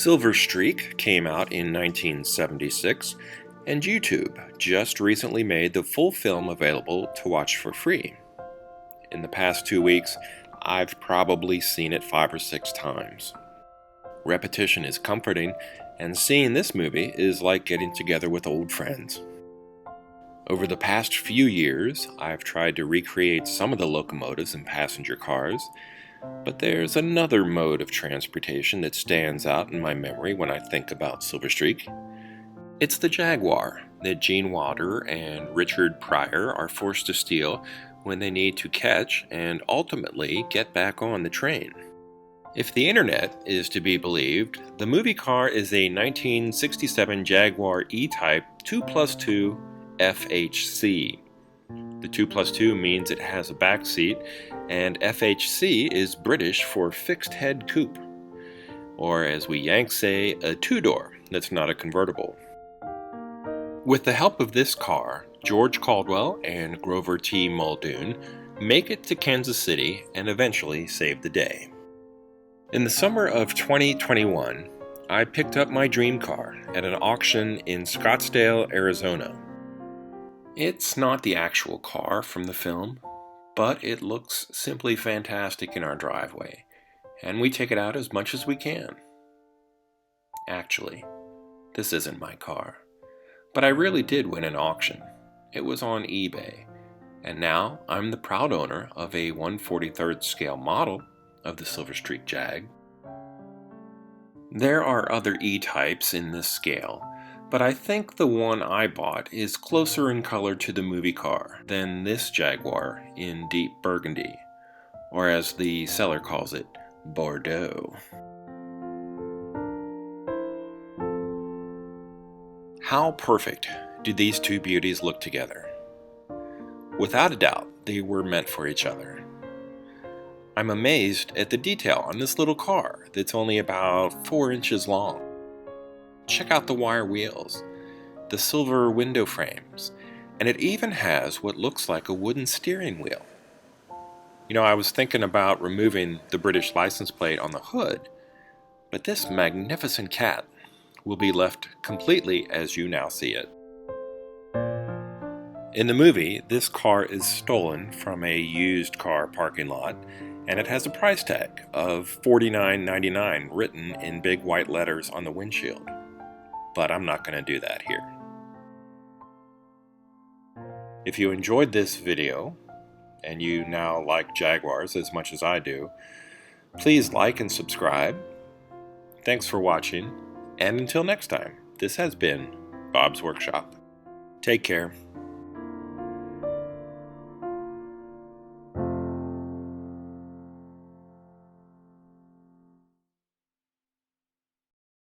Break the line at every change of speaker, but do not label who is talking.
Silver Streak came out in 1976, and YouTube just recently made the full film available to watch for free. In the past 2 weeks, I've probably seen it 5 or 6 times. Repetition is comforting, and seeing this movie is like getting together with old friends. Over the past few years, I've tried to recreate some of the locomotives and passenger cars, but there's another mode of transportation that stands out in my memory when I think about Silver Streak. It's the Jaguar that Gene Wilder and Richard Pryor are forced to steal when they need to catch and ultimately get back on the train. If the internet is to be believed, the movie car is a 1967 Jaguar E-Type 2+2 FHC. The 2+2 means it has a back seat, and FHC is British for fixed head coupe, or as we Yanks say, a two-door that's not a convertible. With the help of this car, George Caldwell and Grover T. Muldoon make it to Kansas City and eventually save the day. In the summer of 2021, I picked up my dream car at an auction in Scottsdale, Arizona. It's not the actual car from the film, but it looks simply fantastic in our driveway, and we take it out as much as we can. Actually, this isn't my car, but I really did win an auction. It was on eBay, and now I'm the proud owner of a 1/43rd scale model of the Silver Streak Jag. There are other E-types in this scale, but I think the one I bought is closer in color to the movie car than this Jaguar in deep burgundy, or as the seller calls it, Bordeaux. How perfect do these two beauties look together? Without a doubt, they were meant for each other. I'm amazed at the detail on this little car that's only about 4 inches long. Check out the wire wheels, the silver window frames, and it even has what looks like a wooden steering wheel. I was thinking about removing the British license plate on the hood, but this magnificent cat will be left completely as you now see it. In the movie, this car is stolen from a used car parking lot, and it has a price tag of $49.99 written in big white letters on the windshield. But I'm not going to do that here. If you enjoyed this video, and you now like Jaguars as much as I do, please like and subscribe. Thanks for watching, and until next time, this has been Bob's Workshop. Take care.